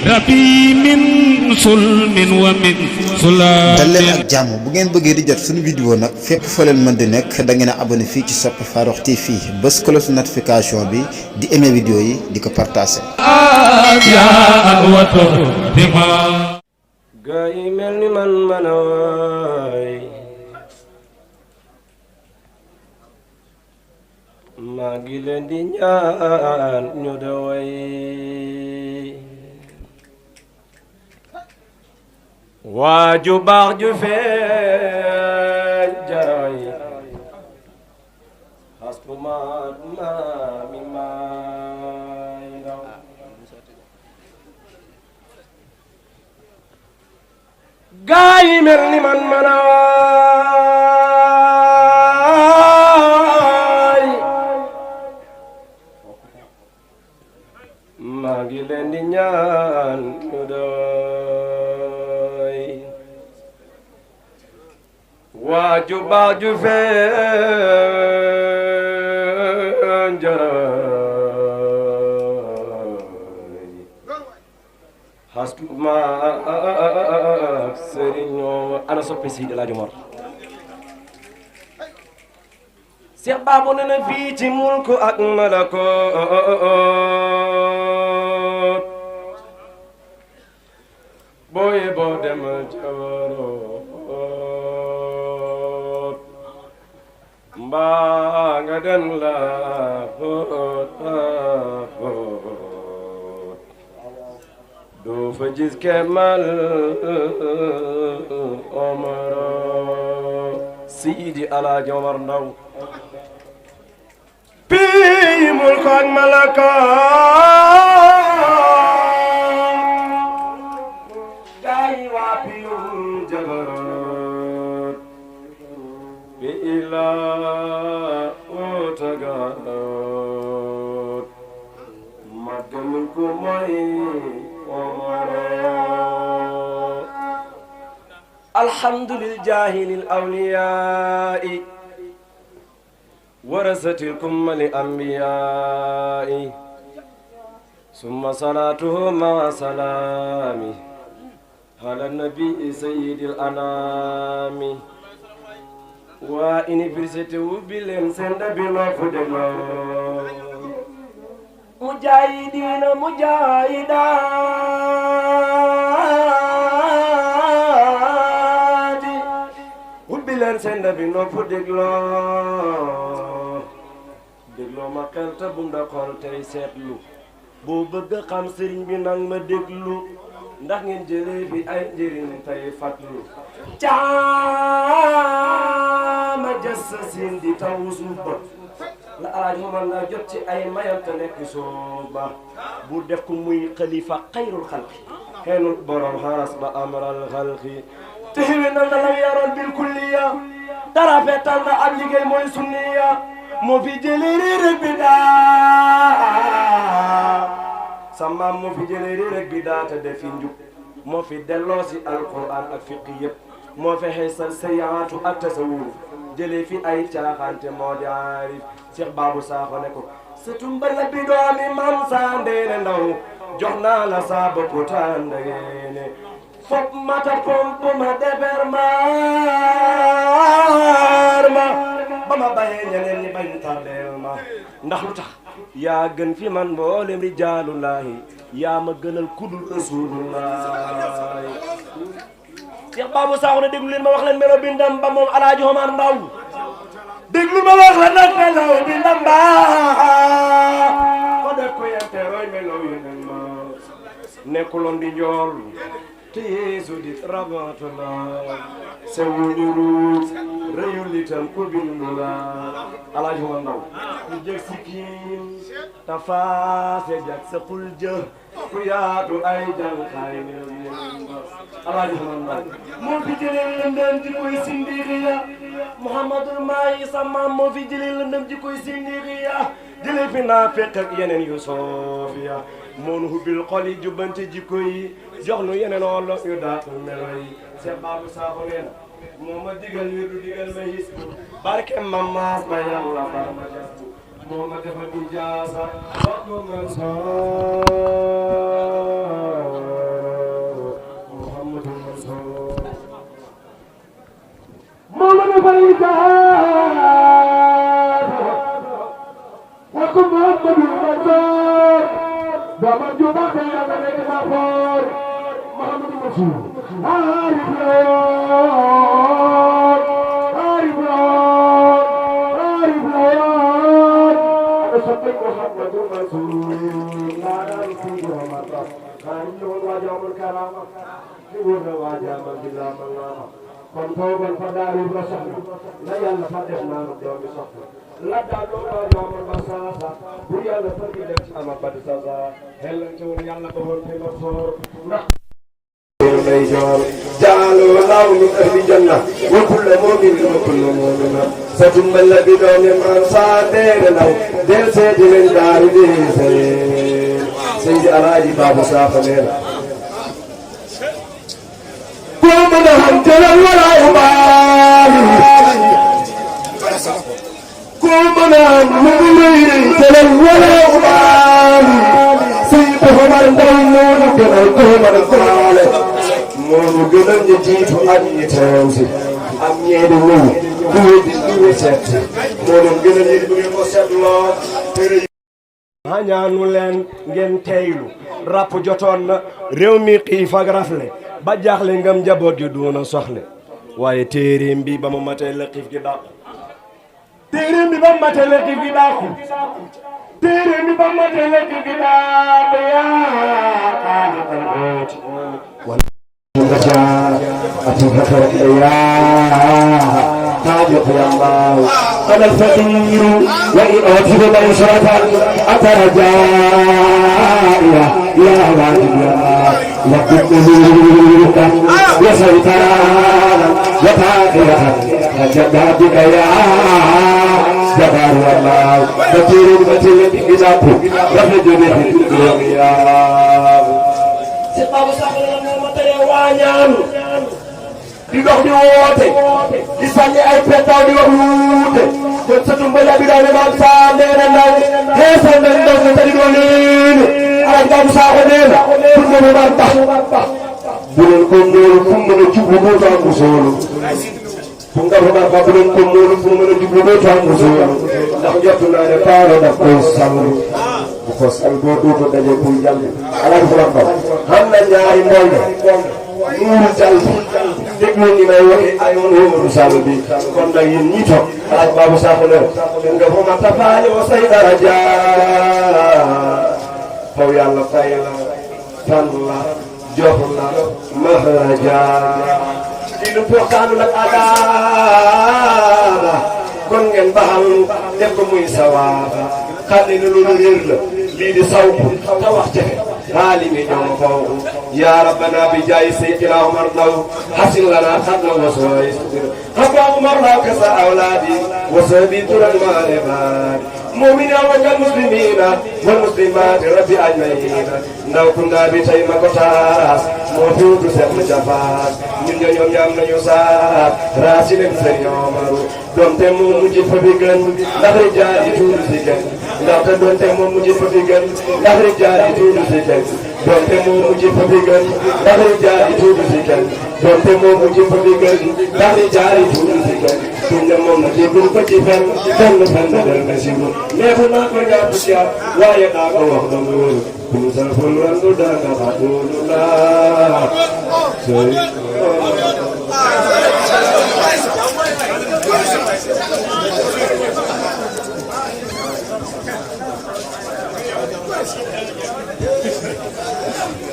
rabbi min sulmin wa min sulamin. dal leen ak jàmm bu ngeen bëggee di jot suñu vidéo nag fépp fa leen mën di nekk da ngeen a abonné fii ci Sope Farokh TV bës cloche notification bi di aimé vidéo yi di ko partagé. gaa yi mel ni man a waay maa ngi leen di ñaan ñu da way waa ju baax ju feeñ jaray xaskumaat maami maay raw gaa yi mel ni man a waay maa ngi leen di ñaan ñu doy waa ju baax ju feeñ jaray xasma ak sëriñ ana soppe si de la Mor Seex Baabu ne na fii ci mulku ak malakoot booye boo dem jabaroot mbaa nga den la doo fa gis kemal Omar Sidi Alaaji Omar Ndaw pii mulk ak malakoot gaay waa piyum jabaroot bi ilaa otagaroot maggamul ko mooy alhamdulil jaahilil awliyaa'i warasatil kummali anbiyaa'i summa salaatuhu ma salaami ala nabi sayyidil anaami waa université wubbi leen seen dabi noo fu dégloo mujaahidiina mujaahidaati ubbi leen seen dabi nopp dégloo ma xel te bum da xool tey seetlu boo bëgg xam sëriñ bi nang ma déglu ndax ngeen jëlee fi ay njëriñ tey fatlu caama jës siin di taw suuf ba la Alaaji Omar nga jot ci ay mayante nekk sooba bu def ko muy xalifa xayrul xalqi xeenul borom xaras ba amral xalqi te xiwi na la yaroon bil kulliya dara fetal na ak liggéey mooy sunniya moo fi jëlee rek bi daa sa maam moo fi jëlee rek bi daa te defi njub moo fi delloo si alquran ak fiqi yëpp moo fi xeesal sayaatu ak tasawuf jëlee fi ay caaxaante moo di aarif Cheikh Babou Sakho ne ko sëtum bala bi doomi mam saa ndeene ndaw jox naa la saa bopp tàndageene fop mata pomp ma defer maar ma ba ma bayee ñeneen ñi bañ tardeel ma ndax lu tax yaa gën fi man mboolem rijaalullahi yaa ma gënal kudul rasulullahi Cheikh Babou Sakho ne déglu leen ma wax leen melo bindam ba moom Alaaji Omar Ndaw déglu ma wax la nag melo bindam ba ko def ko yente roy melo yeneen ma nekkuloon di njool te Yeesu di rabatullah sewuñu ruut rëyul itam ku bindu la Alaaji Omar Ndaw ku jëg sikkiim ta faase jag sa pul jë ku yaatu ay jànkaay Alaaji Omar Ndaw moo fi jëlee lëndëm ji koy sindiriya Muhammadul Maayi sa maam moo fi jëlee lëndëm ji koy sindiriya jëlee fi naa fekk ak yeneen yu soofiya moo nu hubbil xol yi jubbante jikko yi jox nu yeneen olof yu daatul melo yi Cheikh Babou Sakho nee na moo ma digal wi du digal ma his barke mamaas ba yàlla bar ma moo ma defal ijaasa doomam ju baax yàlla nekk na xool Mahamadou Mansour arif lool ana soppe Mahamadou Mansour naanaan Seydi Omar Ba xaarim la woon waajaamul karaama li wóor na waajaamal bilaa ma naama kon toogal fa daaru la soxla la yàlla fa def naanu doomi soxla la daal loolu waajaamul ba saasa bu yàlla fa gi def ci ama badi sasa xellante woon yàlla ba woon fi ma soor ndax جعلوا الله من أهل الجنة وكل مؤمن وكل مؤمنة ستمل بدون من صادر له دير سيد من دار دي سيد أراجي باب سافنين قوم لهم جلال ولا يبالي قوم لهم مؤمنين جلال ولا يبالي سيدهم الدين كما قوم القرآن moonu gënal ñu jiitu ak ñi teew si am ñeeni ñëw duwe di duwe seet moonu gënal ñu bu ngeen ko seetloo ñaanu leen ngeen teylu ràpp jotoon na réew mi xiif ak rafle ba jaaxle ngam njaboot gi doona soxle waaye téeréem bi ba mu matee la xiif gi dàqu téeréem bi ba mu matee la xiif gi dàqu téeréem bi ba mu matee la xiif gi dàqu yaa أتذكر الأيام تاجك يا الله أنا الفقير وإن أوتي بشرة أترجاء يا واجب يا الله وكن ملوكا وسلطانا وطاهرة وجبابك يا جبار الله بطير بطير بحجابه رفجني في الدنيا ñaan di dox di woote di sànni ay petaw di wax wuute jot sa tumbala bi daal maam saa nee na ndaw xeesal na ndaw nga tali doo leenu alaj baabu saako nee na pour nga mu man tax bu leen ko noonu fu mën a jublu moo tax mu soolu fu nga fa man bu leen ko noonu fu mën a jublu moo tax mu soolu ndax jot naa ne paaro daf koy sànni bu ko sal boo duuto daje kuy jàll alaj fu la ko xam na ñaari mbool nuuru jàll déglu ni may waxe ay nuuru sall bi kon nag yéen ñi toog alaj baabu saako ne nga fa ma tafaale wa say daraja faw yàlla fay la tan la jox la mahraja di lu poxtaanu nag adaara kon ngeen baxal def ko muy sawaaba xam ne lu réer la lii di saw ko te wax jafe عالمي يوم فوق يا ربنا بجاي سيدنا عمر لو حسن لنا خدنا وسويس حتى عمر لو كسى أولادي وسبي ترى المالبان مؤمنين والمسلمين والمسلمات ربي أجمعين لو كنا بشيء مكتاس موجود سبب جفاس من يوم يوم يوسف راسي نمسر يومرو دون تمو مجيب فبيغن نهر جاري جود سيكن لا تدون تمو مجيب فبيغن نهر جاري جود سيكن دون تمو مجيب فبيغن نهر جاري جود سيكن دون تمو مجيب فبيغن نهر جاري جود سيكن دون مو مجيب فبيغن دون فن دل مسيبو نبنا كنجا بشيا وايا كو وخدمو كوزا فلوان دودا كبادولا سوي Yes.